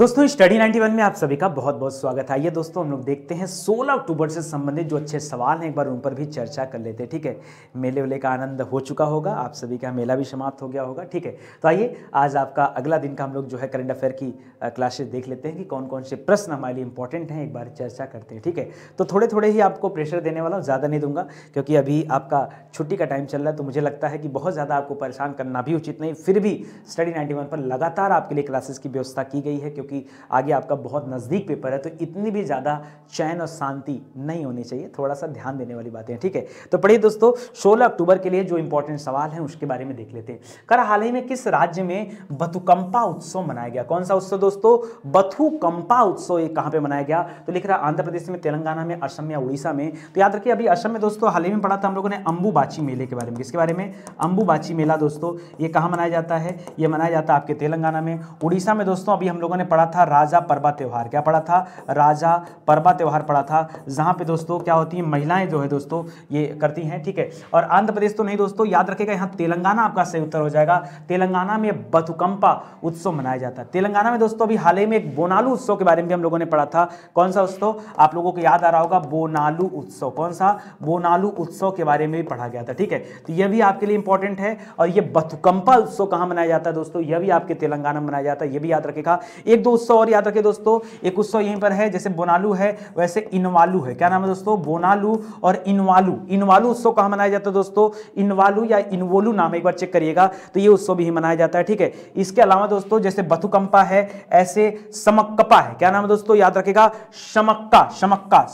दोस्तों स्टडी 91 में आप सभी का बहुत बहुत स्वागत है। आइए दोस्तों हम लोग देखते हैं 16 अक्टूबर से संबंधित जो अच्छे सवाल हैं एक बार उन पर भी चर्चा कर लेते हैं। ठीक है, मेले वेले का आनंद हो चुका होगा, आप सभी का मेला भी समाप्त हो गया होगा। ठीक है, तो आइए आज आपका अगला दिन का हम लोग जो है करंट अफेयर की क्लासेस देख लेते हैं कि कौन कौन से प्रश्न हमारे लिए इंपॉर्टेंट हैं, एक बार चर्चा करते हैं। ठीक है, तो थोड़े थोड़े ही आपको प्रेशर देने वाला हूँ, ज़्यादा नहीं दूंगा क्योंकि अभी आपका छुट्टी का टाइम चल रहा है। तो मुझे लगता है कि बहुत ज़्यादा आपको परेशान करना भी उचित नहीं, फिर भी स्टडी 91 पर लगातार आपके लिए क्लासेस की व्यवस्था की गई है क्योंकि आगे आपका बहुत नज़दीक पेपर है, तो इतनी भी ज़्यादा चैन और शांति नहीं होनी चाहिए, थोड़ा सा ध्यान देने वाली बातें हैं। ठीक है, तो पढ़िए दोस्तों 16 अक्टूबर के लिए जो इंपॉर्टेंट सवाल हैं उसके बारे में देख लेते हैं। कर हाल ही में किस राज्य में बथुकंपा उत्सव मनाया गया? कौन सा उत्सव दोस्तों? बथुकंपा उत्सव। ये कहां पे मनाया गया? तो लिख रहा है आंध्र प्रदेश में, तेलंगाना में, असम या उड़ीसा में। तो याद रखिए अभी असम में दोस्तों हाल ही में पढ़ा था हम लोगों ने अंबुबाची मेले के बारे में। किसके बारे में? अंबुबाची मेला दोस्तों ये कहां मनाया जाता है? ये मनाया जाता है आपके तेलंगाना में। उड़ीसा में दोस्तों अभी हम लोगों ने पढ़ा था राजा परबा त्योहार। क्या पढ़ा था? राजा परबा त्योहार पढ़ा था, जहां पे दोस्तों क्या होती है, महिलाएं जो है दोस्तों ये करती हैं। ठीक है, और आंध्र प्रदेश तो नहीं दोस्तों, याद रखिएगा यहाँ तेलंगाना आपका सही उत्तर हो जाएगा। तेलंगाना में बथुकंपा उत्सव मनाया जाता है। तेलंगाना में दोस्तों अभी हाल ही में एक बोनालू उत्सव के बारे में भी हम लोगों ने पढ़ा था। कौन सा उत्सव आप लोगों को याद आ रहा होगा? बोनालू उत्सव। कौन सा? बोनालू उत्सव के बारे में भी पढ़ा गया था। ठीक है, तो यह भी आपके लिए इंपॉर्टेंट है। और ये बथुकंपा उत्सव कहां मनाया जाता है दोस्तों? यह भी आपके तेलंगाना में मनाया जाता है, यह भी याद रखिएगा। एक दो उत्सव और याद रखिए दोस्तों, एक उत्सव यहीं पर है, जैसे बोनालू है वैसे इनवालू है। क्या नाम है दोस्तों? बोनालू और इनवालू। इनवालू उत्सव कहां मनाया जाता है दोस्तों? इनवालू या इनवोलू नाम एक बार चेक करिएगा, तो ये उत्सव भी मनाया जाता है। ठीक है, इसके अलावा दोस्तों जैसे बथुकंपा है ऐसे समक्कपा है। क्या नाम है दोस्तों? याद रखिएगा समक्का। समक्का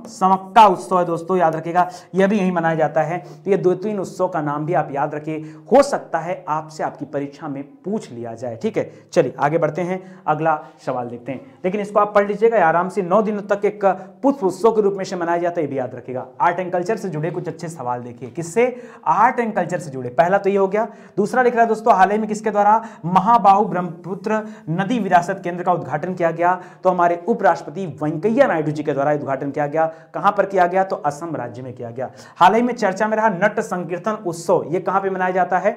समक्का उत्सव है दोस्तों, याद रखिएगा, यह भी यहीं मनाया जाता है। तो ये दो तीन उत्सव का नाम भी आप याद रखिए, हो सकता है आपसे आपकी परीक्षा में पूछ लिया जाए। ठीक है, चलिए आगे बढ़ते हैं, अगला सवाल देखते हैं। लेकिन इसको आप पढ़ लीजिएगा आराम से। 9 दिनों तक एक पुष्प उत्सव के रूप में से मनाया जाता है, ये भी याद रखिएगा। आर्ट एंड कल्चर से जुड़े कुछ अच्छे सवाल देखिए। किससे? आर्ट एंड कल्चर से जुड़े। पहला तो ये हो गया। दूसरा लिख रहा है दोस्तों हाल ही में किसके द्वारा महाबाहु ब्रह्मपुत्र नदी विरासत केंद्र का उद्घाटन किया गया? तो हमारे उपराष्ट्रपति वेंकैया नायडू जी के द्वारा उद्घाटन किया गया। कहां पर किया गया? तो असम राज्य में किया गया। हाल ही में चर्चा में रहा नट संकीर्तन उत्सव, ये कहां पर मनाया जाता है?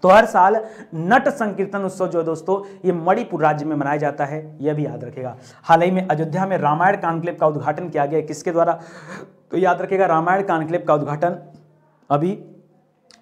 तो हर साल नट संकीर्तन उत्सव जो है दोस्तों ये मणिपुर राज्य में मनाया जाता है, यह भी याद रखेगा। हाल ही में अयोध्या में रामायण कॉन्क्लेव का उद्घाटन किया गया, किसके द्वारा? तो याद रखेगा रामायण कॉन्क्लेव का उद्घाटन अभी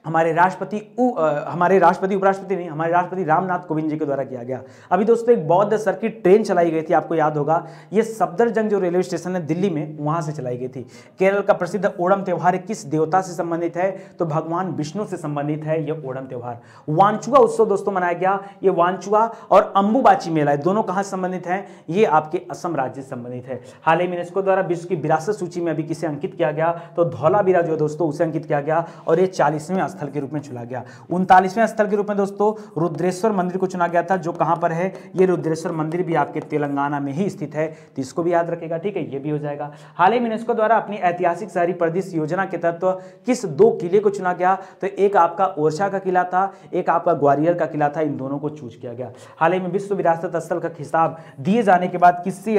हमारे राष्ट्रपति उपराष्ट्रपति नहीं, हमारे राष्ट्रपति रामनाथ कोविंद जी के द्वारा किया गया। अभी दोस्तों एक बौद्ध सर्किट ट्रेन चलाई गई थी, आपको याद होगा, ये सफदरजंग जो रेलवे स्टेशन है दिल्ली में, वहां से चलाई गई थी। केरल का प्रसिद्ध ओणम त्योहार किस देवता से संबंधित है? तो भगवान विष्णु से संबंधित है यह ओणम त्योहार। वांचुआ उत्सव दोस्तों मनाया गया। ये वांचुआ और अंबुबाची मेला दोनों कहां संबंधित है? ये आपके असम राज्य से संबंधित है। हाल ही में यूनेस्को द्वारा विश्व की विरासत सूची में अभी किसे अंकित किया गया? तो धौलावीरा जो दोस्तों उसे अंकित किया गया और ये 40वें स्थल के रूप में चुना गया। 39वें स्थल के रूप में दोस्तों रुद्रेश्वर मंदिर को चुना गया था, जो कहां पर है? ये रुद्रेश्वर मंदिर भी आपके तेलंगाना में ही स्थित है, तो इसको भी याद रखेगा। ठीक है, ये भी हो जाएगा। हाल ही में यूनेस्को द्वारा अपनी ऐतिहासिक शहरी परिदृश्य योजना के तत्व किस 2 किले को चुना गया? तो एक आपका ओरछा का किला था, एक आपका ग्वालियर का किला था, इन दोनों को चूज किया गया। हाल ही में विश्व विरासत स्थल का खिताब दिए जाने के बाद किससे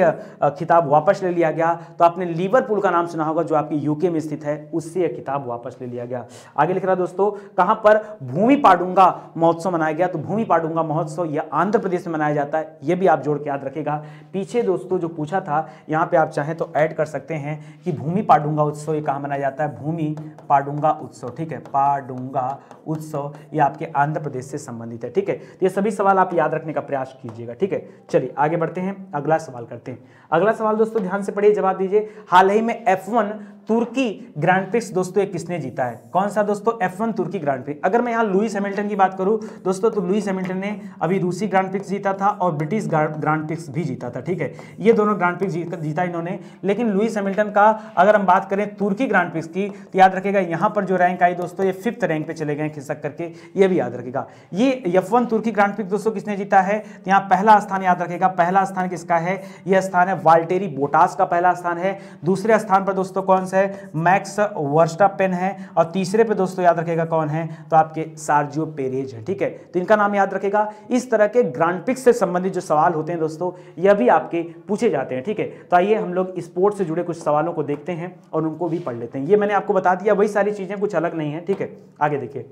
खिताब वापस ले लिया गया? तो आपने लिवरपूल का नाम सुना होगा, जो आपकी यूके में स्थित है, उससे यह खिताब वापस ले लिया गया। आगे लिख रहा दोस्तों कहां पर भूमि पाडुंगा महोत्सव मनाया गया? तो भूमि पाडुंगा महोत्सव यह आंध्र प्रदेश में मनाया जाता है, यह भी आप जोड़ के याद रखेगा। पीछे दोस्तों जो पूछा था यहां पे आप चाहें तो ऐड कर सकते हैं कि भूमि पाडुंगा उत्सव ये कहां मनाया जाता है? भूमि पाडुंगा उत्सव। ठीक है, पाडुंगा उत्सव ये आपके आंध्र प्रदेश से संबंधित है। ठीक है, तो ये सभी सवाल आप याद रखने का प्रयास कीजिएगा। ठीक है, चलिए आगे बढ़ते हैं, अगला सवाल करते हैं। अगला सवाल दोस्तों ध्यान से पढ़िए, जवाब दीजिए। हाल ही में F1 तुर्की ग्रैंड प्रिक्स दोस्तों किसने जीता है? कौन सा दोस्तों? F1 तुर्की ग्रैंड प्रिक्स। अगर मैं यहां लुईस हैमिल्टन की बात करूं दोस्तों, तो लुईस हैमिल्टन ने अभी रूसी ग्रैंड प्रिक्स जीता था और ब्रिटिश ग्रैंड प्रिक्स भी जीता था। ठीक है, ये दोनों ग्रैंड प्रिक्स जीता इन्होंने। लेकिन लुईस हैमिल्टन का अगर हम बात करें तुर्की ग्रैंड प्रिक्स की, तो याद रखेगा यहां पर जो रैंक आई दोस्तों ये 5th रैंक पे चले गए खिसक करके, ये भी याद रखेगा। ये F1 तुर्की ग्रैंड प्रिक्स दोस्तों किसने जीता है? तो यहां पहला स्थान याद रखेगा, पहला स्थान किसका है? यह स्थान है वाल्टेरी बोटास का, पहला स्थान है। दूसरे स्थान पर दोस्तों कौन सा है? मैक्स वर्स्टापेन है। और तीसरे पे दोस्तों याद रखेगा कौन है? तो आपके सार्जियो पेरेज है। ठीक है, तो इनका नाम याद रखेगा। इस तरह के ग्रैंड प्रिक्स से संबंधित जो सवाल होते हैं दोस्तों यह भी आपके पूछे जाते हैं। ठीक है, तो आइए हम लोग स्पोर्ट्स से जुड़े कुछ सवालों को देखते हैं और उनको भी पढ़ लेते हैं। ये मैंने आपको बता दिया, वही सारी चीजें, कुछ अलग नहीं है। ठीक है, आगे देखिए।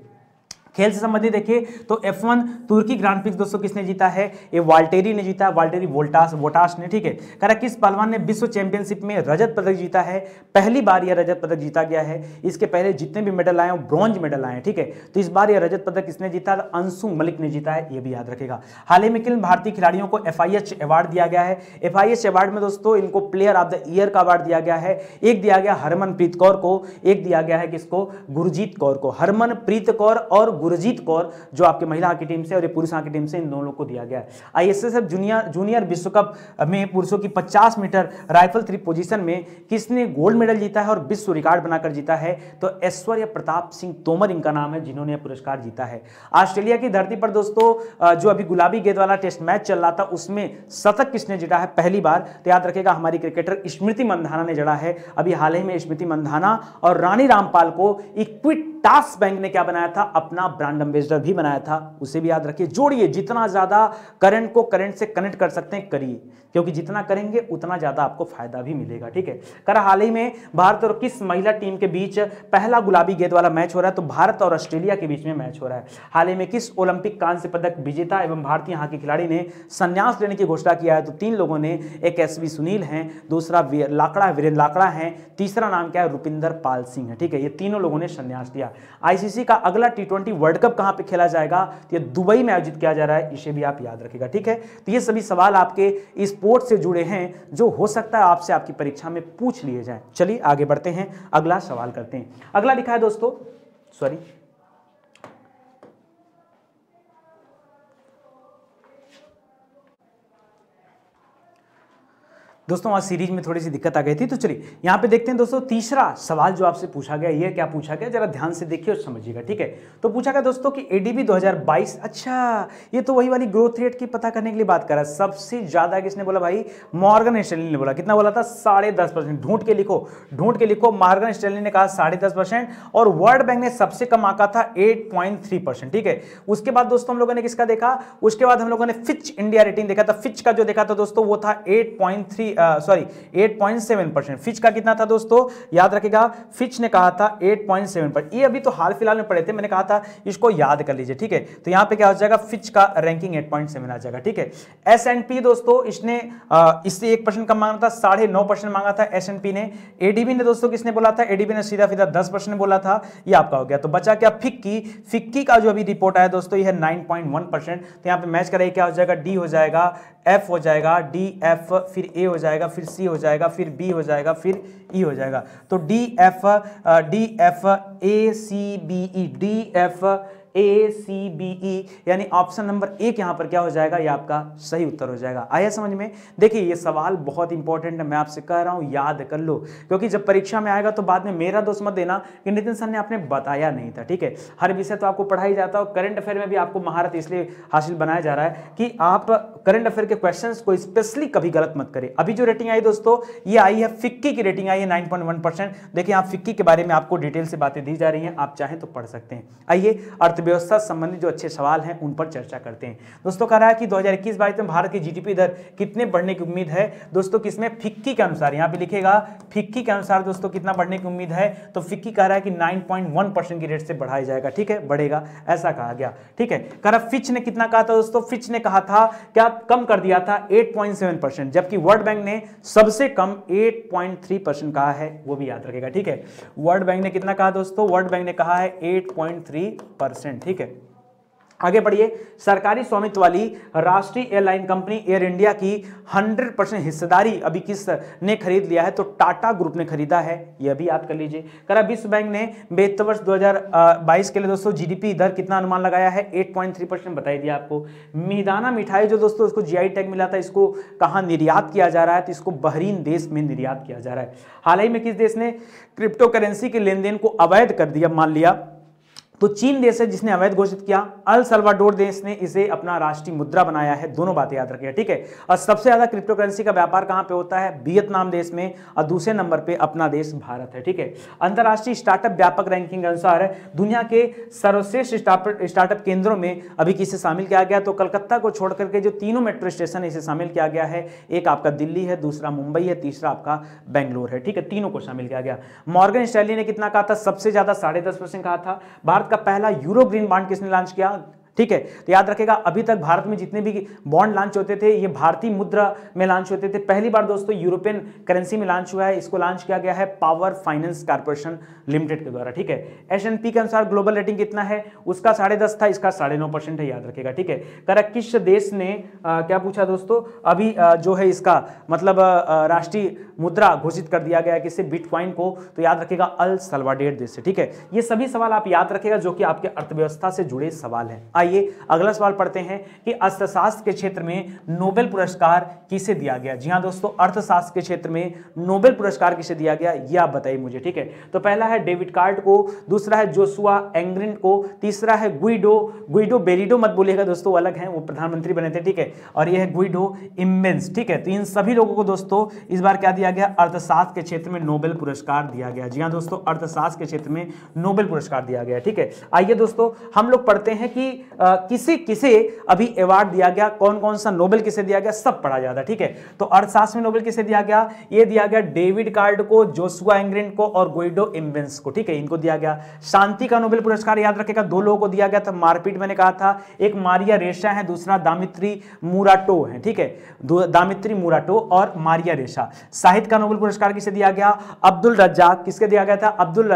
खेल से संबंधित देखिए तो F1 तुर्की ग्रांड प्रिक्स दोस्तों किसने जीता है, ये वाल्टेरी ने जीता है, वाल्टेरी वोल्टास ने, ठीक है। कह रहा किस पहलवान ने विश्व चैंपियनशिप में रजत पदक जीता है, पहली बार यह रजत पदक जीता गया है, इसके पहले जितने भी मेडल आए हैं ब्रॉन्ज मेडल आए हैं, ठीक है। तो इस बार यह रजत पदक किसने जीता, अंशु मलिक ने जीता है, यह भी याद रखेगा। हाल ही में किन भारतीय खिलाड़ियों को FIH अवार्ड दिया गया है, FIH अवार्ड में दोस्तों इनको प्लेयर ऑफ द ईयर का अवार्ड दिया गया है। एक दिया गया हरमनप्रीत कौर को, एक दिया गया है किसको, गुरजीत कौर को। हरमनप्रीत कौर और गुरजीत कौर जो आपके महिला हॉकी टीम से और ये पुरुष हॉकी टीम से, इन दोनों को दिया गया है। ISSF जूनियर विश्व कप में पुरुषों की 50 मीटर राइफल थ्री पोजीशन में किसने गोल्ड मेडल जीता है और विश्व रिकॉर्ड बनाकर जीता है, तो ऐश्वर्य प्रताप सिंह तोमर इनका नाम है जिन्होंने पुरस्कार जीता है। ऑस्ट्रेलिया की धरती पर दोस्तों जो अभी गुलाबी गेंद वाला टेस्ट मैच चल रहा था उसमें शतक किसने जीता है पहली बार, तो याद रखेगा हमारी क्रिकेटर स्मृति मंधाना ने जड़ा है। अभी हाल ही में स्मृति मंधाना और रानी रामपाल को इक्विटास बैंक ने क्या बनाया था, अपना ब्रांड एम्बेसडर भी बनाया था, उसे भी याद रखिए। जोड़िए, जितना ज्यादा करंट को करंट से कनेक्ट कर सकते हैं करिए, क्योंकि जितना करेंगे उतना ज्यादा आपको फायदा भी मिलेगा, ठीक है। कर हाल ही में भारत और किस महिला टीम के बीच पहला गुलाबी गेंद वाला मैच हो रहा है, तो भारत और ऑस्ट्रेलिया के बीच में मैच हो रहा है। हाल ही में किस ओलंपिक कांस्य पदक विजेता एवं भारतीय हॉकी खिलाड़ी ने संन्यास लेने की घोषणा किया है, तो 3 लोगों ने, एक SV सुनील हैं, दूसरा वीरेंद्र लाकड़ा हैं, तीसरा नाम क्या है, रुपिंदर पाल सिंह है, ठीक है। ये तीनों लोगों ने संन्यास लिया। ICC का अगला T20 वर्ल्ड कप कहां पे खेला जाएगा, तो ये दुबई में आयोजित किया जा रहा है, इसे भी आप याद रखिएगा, ठीक है। तो ये सभी सवाल आपके स्पोर्ट्स से जुड़े हैं जो हो सकता है आपसे आपकी परीक्षा में पूछ लिए जाएं। चलिए आगे बढ़ते हैं, अगला सवाल करते हैं। अगला लिखा है दोस्तों, सॉरी दोस्तों, आज सीरीज में थोड़ी सी दिक्कत आ गई थी, तो चलिए यहाँ पे देखते हैं दोस्तों। तीसरा सवाल जो आपसे पूछा गया, ये क्या पूछा गया, जरा ध्यान से देखिए और समझिएगा, ठीक है। तो पूछा गया दोस्तों कि ADB 2022, अच्छा ये तो वही वाली ग्रोथ रेट की पता करने के लिए बात कर रहा है। सबसे ज्यादा किसने बोला भाई, मॉर्गन स्टैनली ने बोला। कितना बोला था, 10.5%। ढूंढ के लिखो, मॉर्गन स्टैनली ने कहा 10.5%, और वर्ल्ड बैंक ने सबसे कम आंका था 8.3%, ठीक है। उसके बाद दोस्तों हम लोगों ने किसका देखा, उसके बाद हम लोगों ने फिच इंडिया रेटिंग देखा था। फिच का जो देखा था दोस्तों वो था 8.7%। फिच का कितना था दोस्तों, याद रखिएगा, फिच ने कहा था 8.7%। ये अभी तो हाल फिलहाल में पढ़े थे, मैंने कहा था इसको याद कर लीजिए, ठीक है। तो यहां पे क्या हो जाएगा, फिच का रैंकिंग 8.7 आ जाएगा, ठीक है। S&P दोस्तों इसने इससे 1% कम मांगा था, 9.5% मांगा था S&P ने। ADB ने दोस्तों किसने बोला था, ADB ने सीधा 10% बोला था, ये आपका हो गया। तो बचा क्या, फिक्की का जो अभी रिपोर्ट आया दोस्तों ये है 9.1%। तो यहां पे मैच कराइए, क्या हो जाएगा, D हो जाएगा, F हो जाएगा, D F, फिर A हो जाएगा, फिर C हो जाएगा, फिर B हो जाएगा, फिर E हो जाएगा। तो D F A C B E, D F ACBE, यानी ऑप्शन नंबर 1 यहां पर क्या हो जाएगा, ये आपका सही उत्तर हो जाएगा। आया समझ में। देखिए ये सवाल बहुत इंपॉर्टेंट है, मैं आपसे कह रहा हूं याद कर लो, क्योंकि जब परीक्षा में आएगा तो बाद में मेरा दोष मत देना कि नितिन सर ने आपने बताया नहीं था, ठीक है। हर विषय तो आपको पढ़ाई जाता है, और करंट अफेयर में भी आपको महारत इसलिए हासिल बनाया जा रहा है कि आप करंट अफेयर के क्वेश्चंस को स्पेशली कभी गलत मत करें। अभी जो रेटिंग आई दोस्तों, ये आई है फिक्की की रेटिंग आई है 9.1%। देखिए आप फिक्की के बारे में आपको डिटेल से बातें दी जा रही हैं, आप चाहें तो पढ़ सकते हैं। आइए अर्थव्यवस्था संबंधित जो अच्छे सवाल हैं उन पर चर्चा करते हैं। दोस्तों कह रहा है कि 2021-22 में भारत की GDP दर कितने बढ़ने की उम्मीद है दोस्तों, किसमें, फिक्की के अनुसार। यहां पे लिखेगा फिक्की के अनुसार दोस्तों कितना बढ़ने की उम्मीद है, तो फिक्की कह रहा है कि 9.1% की रेट से बढ़ाया जाएगा, ठीक है, बढ़ेगा, ऐसा कहा गया, ठीक है। कह रहा फिच ने कितना कहा था दोस्तों, फिच ने कहा था क्या, कम कर दिया था 8.7%, जबकि वर्ल्ड बैंक ने सबसे कम 8.3% कहा है, वो भी याद रखेगा, ठीक है। वर्ल्ड बैंक ने कितना कहा दोस्तों, वर्ल्ड बैंक ने कहा है 8.3%, ठीक है। आगे बढ़िए। सरकारी स्वामित्व वाली राष्ट्रीय एयरलाइन कंपनी एयर इंडिया की 100% हिस्सेदारी अभी किस ने खरीद लिया है, तो टाटा ग्रुप ने खरीदा है, यह भी याद कर लीजिए। करा विश्व बैंक ने वित्त वर्ष 2022 के लिए दोस्तों GDP दर कितना अनुमान लगाया है, 8.3% बताई दिया आपको। मिहिदाना मिठाई जो दोस्तों इसको GI टैग मिला था, इसको कहां निर्यात किया जा रहा है, तो इसको बहरीन देश में निर्यात किया जा रहा है। हाल ही में किस देश ने क्रिप्टो करेंसी के लेन देन को अवैध कर दिया, मान लिया, तो चीन देश है जिसने अवैध घोषित किया, अल सल्वाडोर देश ने इसे अपना राष्ट्रीय मुद्रा बनाया है, दोनों बातें याद रखिएगा, ठीक है। और सबसे ज्यादा क्रिप्टो करेंसी का व्यापार कहां पे होता है, वियतनाम देश में, और दूसरे नंबर पे अपना देश भारत है, ठीक है। अंतरराष्ट्रीय स्टार्टअप व्यापक रैंकिंग के अनुसार दुनिया के सर्वश्रेष्ठ स्टार्टअप केंद्रों में अभी किसे शामिल किया गया, तो कलकत्ता को छोड़ करके जो तीनों मेट्रो स्टेशन है इसे शामिल किया गया है। एक आपका दिल्ली है, दूसरा मुंबई है, तीसरा आपका बेंगलोर है, ठीक है, तीनों को शामिल किया गया। मॉर्गन स्टैनली ने कितना कहा था, सबसे ज्यादा 10.5% कहा था। भारत भारत का पहला यूरो ग्रीन बॉन्ड किसने लॉन्च किया? ठीक है, तो याद रखेगा अभी तक भारत में जितने भी बॉन्ड लॉन्च होते थे ये भारतीय मुद्रा में लॉन्च होते थे। पहली बार दोस्तों यूरोपियन करेंसी में लॉन्च हुआ है। इसको लॉन्च किया गया है पावर फाइनेंस कॉर्पोरेशन लिमिटेड के द्वारा। ठीक है, S&P के अनुसार ग्लोबल रेटिंग कितना है? उसका 10.5 था, इसका 9.5% है, याद रखेगा। ठीक है, करा किस देश ने क्या पूछा दोस्तों? अभी जो है इसका मतलब राष्ट्रीय मुद्रा घोषित कर दिया गया है किससे? बिटकॉइन को। तो याद रखेगा अल सल्वाडोर देश से। ठीक है, ये सभी सवाल आप याद रखेगा जो कि आपके अर्थव्यवस्था से जुड़े सवाल हैं। आइए अगला सवाल पढ़ते हैं कि अर्थशास्त्र के क्षेत्र में नोबेल पुरस्कार किसे दिया गया? जी हां दोस्तों, अर्थशास्त्र के क्षेत्र में नोबेल पुरस्कार किसे दिया गया ये आप बताइए मुझे। ठीक है, तो पहला है डेविड कार्ड को, दूसरा है जोशुआ एंग्रिन को, तीसरा है गुइडो बेरिडो मत बोलिएगा दोस्तों, अलग हैं, वो प्रधानमंत्री बने थे। ठीक है, और यह है गुइडो इम्बेंस। ठीक है, तो इन सभी लोगों को दोस्तों इस बार क्या दिया गया? अर्थशास्त्र के क्षेत्र में नोबेल पुरस्कार दिया गया। जी हां दोस्तों, अर्थशास्त्र के क्षेत्र में नोबेल पुरस्कार दिया गया। ठीक है, आइए दोस्तों हम लोग पढ़ते हैं कि किसे किसे अभी अवार्ड दिया गया, कौन कौन सा नोबेल किसे दिया गया, सब पढ़ा जाता है। ठीक है, तो अर्थशास्त्र में नोबेल किसे दिया गया? ये दिया गया डेविड कार्ड को, जोशुआ एंग्रिन को और गुइडो इम्बेंस को। ठीक है, इनको दिया गया। शांति का नोबेल पुरस्कार याद रखेगा दो लोगों को दिया गया था, मारपीट मैंने कहा था, एक मारिया रेशा है, दूसरा दामित्री मुराटो है। ठीक है, दामित्री मुराटो और मारिया रेशा। साहित्य का नोबेल पुरस्कार किसे दिया गया? अब्दुल रज्जाक। किसके दिया गया था? अब्दुल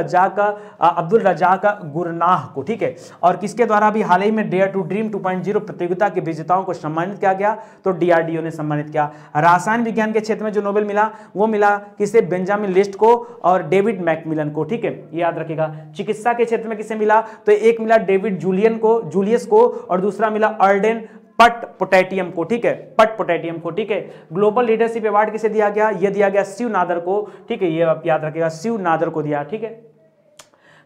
रज्जाक गुरनाह को। ठीक है, और किसके द्वारा भी हाल ही में डेयर टू ड्रीम 2.0 प्रतियोगिता के विजेताओं को सम्मानित किया गया? तो DRDO ने सम्मानित किया। रसायन विज्ञान के क्षेत्र में जो नोबेल मिला वो मिला किसे? बेंजामिन लिस्ट को और डेविड मैकमिलन को। ठीक है, ये याद रखेगा। चिकित्सा के क्षेत्र में किसे मिला? तो एक मिला डेविड जूलियस को और दूसरा मिला अर्डेन पट पोटैटियम को। ठीक है, पट पोटैटियम को। ठीक है, ग्लोबल लीडरशिप अवार्ड किसे दिया गया? यह दिया गया शिव नादर को। ठीक है, ये आप याद रखेगा, शिव नादर को दिया। ठीक है,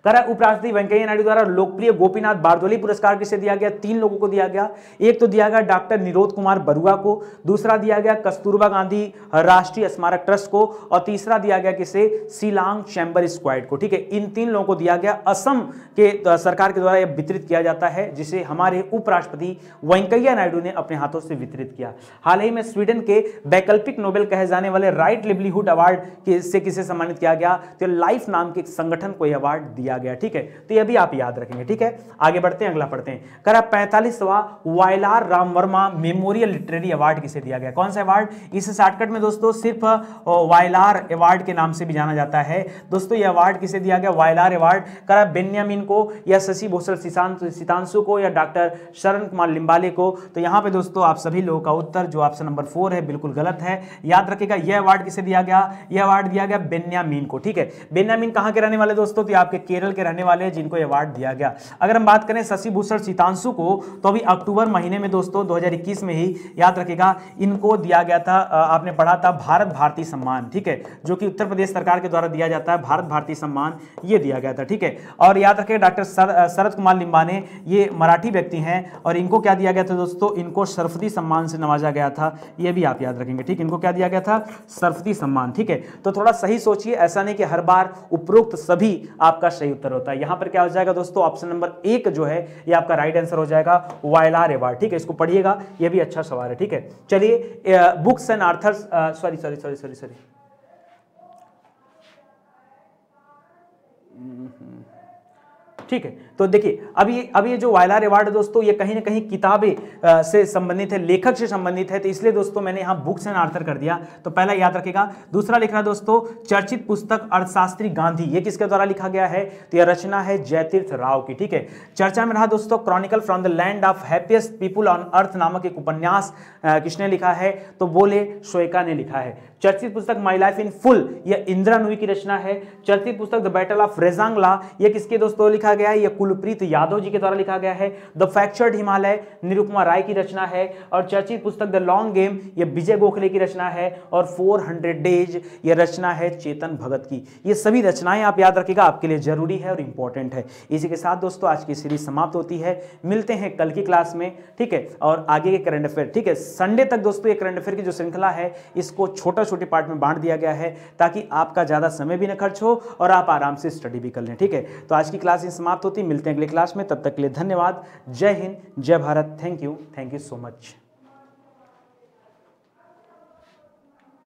करा उपराष्ट्रपति वेंकैया नायडू द्वारा लोकप्रिय गोपीनाथ बारदोली पुरस्कार किसे दिया गया? 3 लोगों को दिया गया। एक तो दिया गया डॉक्टर निरोध कुमार बरुआ को, दूसरा दिया गया कस्तूरबा गांधी राष्ट्रीय स्मारक ट्रस्ट को और तीसरा दिया गया किसे? शिलांग चैम्बर स्क्वाड को। ठीक है, इन 3 लोगों को दिया गया। असम के सरकार के द्वारा यह वितरित किया जाता है, जिसे हमारे उपराष्ट्रपति वेंकैया नायडू ने अपने हाथों से वितरित किया। हाल ही में स्वीडन के वैकल्पिक नोबेल कहे जाने वाले राइट लिवलीहुड अवार्ड से किसे सम्मानित किया गया? तो लाइफ नाम के एक संगठन को यह अवार्ड दिया गया। ठीक है, तो यह भी आप याद रखेंगे। ठीक है, आगे बढ़ते हैं, अगला पढ़ते हैं। करा 45वां Vayalar Rama Varma memorial literary award किसे दिया गया? कौन सा अवार्ड? इसे शॉर्टकट में दोस्तों सिर्फ वायलार अवार्ड के नाम से भी जाना जाता है। दोस्तों यह अवार्ड किसे दिया गया? वायलार अवार्ड। करा बेन्यामिन को या शशि भूषण सितांशु को या डॉक्टर शरण कुमार लिम्बाले को? तो यहां पे दोस्तों आप सभी लोगों का उत्तर जो ऑप्शन नंबर 4 है बिल्कुल गलत है। याद रखेगा यह अवार्ड किसे दिया गया? यह अवार्ड दिया गया बेन्यामिन को। ठीक है, बेन्यामिन कहां के रहने वाले दोस्तों? तो आपके केरल के रहने वाले हैं जिनको अवार्ड दिया गया। अगर हम बात करें शशि भूषण सितांशु को, तो अभी अक्टूबर महीने में दोस्तों 2021 में ही याद रखेगा इनको दिया गया था, आपने पढ़ा था भारत भारती सम्मान। ठीक है, जो कि उत्तर प्रदेश सरकार के द्वारा दिया जाता है, भारत भारती सम्मान ये दिया गया था। ठीक है, और याद रखेगा डॉक्टर शरद कुमार लिम्बाने ये मराठी व्यक्ति हैं और इनको क्या दिया गया था दोस्तों? इनको सरस्वती सम्मान से नवाजा गया था, ये भी आप याद रखेंगे। ठीक, इनको क्या दिया गया था? सरस्वती सम्मान। ठीक है, तो थोड़ा सही सोचिए, ऐसा नहीं कि हर बार उपरोक्त सभी आपका सही उत्तर होता है। यहां पर क्या हो जाएगा दोस्तों? ऑप्शन नंबर 1 जो है ये आपका राइट आंसर हो जाएगा, वायलार अवार्ड। ठीक है, इसको पढ़िएगा, ये भी अच्छा सवाल है। ठीक है, चलिए बुक्स एंड आर्थर्स सॉरी ठीक है, तो देखिए अब ये जो वायलार अवार्ड है दोस्तों ये कहीं ना कहीं किताबें से संबंधित है, लेखक से संबंधित है, तो इसलिए दोस्तों मैंने यहां बुक्स एंड आर्थर कर दिया। तो पहला याद रखेगा। दूसरा लिख रहा दोस्तों चर्चित पुस्तक अर्थशास्त्री गांधी, ये किसके द्वारा लिखा गया है? तो यह रचना है जयतीर्थ राव की। ठीक है, चर्चा में रहा दोस्तों Chronicle from the land of happiest people on earth नामक एक उपन्यास किसने लिखा है? तो बोले शोएका ने लिखा है। चर्चित पुस्तक माई लाइफ इन फुल यह इंदिरा नूई की रचना है। चर्चित पुस्तक द बैटल ऑफ रेजांगला यह किसके दोस्तों लिखा गया है? यह कुलप्रीत यादव जी के द्वारा लिखा गया है। द फ्रैक्चर्ड हिमालय निरुपमा राय की रचना है। और चर्चित पुस्तक द लॉन्ग गेम यह विजय गोखले की रचना है। और 400 डेज यह रचना है चेतन भगत की। ये सभी रचनाएं आप याद रखिएगा, आपके लिए जरूरी है और इंपॉर्टेंट है। इसी के साथ दोस्तों आज की सीरीज समाप्त होती है, मिलते हैं कल की क्लास में। ठीक है, और आगे के करंट अफेयर। ठीक है, संडे तक दोस्तों ये करंट अफेयर की जो श्रृंखला है इसको छोटे पार्ट में बांट दिया गया है ताकि आपका ज्यादा समय भी न खर्च हो और आप आराम से स्टडी भी कर लें। ठीक है, तो आज की क्लास समाप्त होती, मिलते हैं अगली क्लास में, तब तक के लिए धन्यवाद। जय हिंद, जय Bharat. Thank you so much.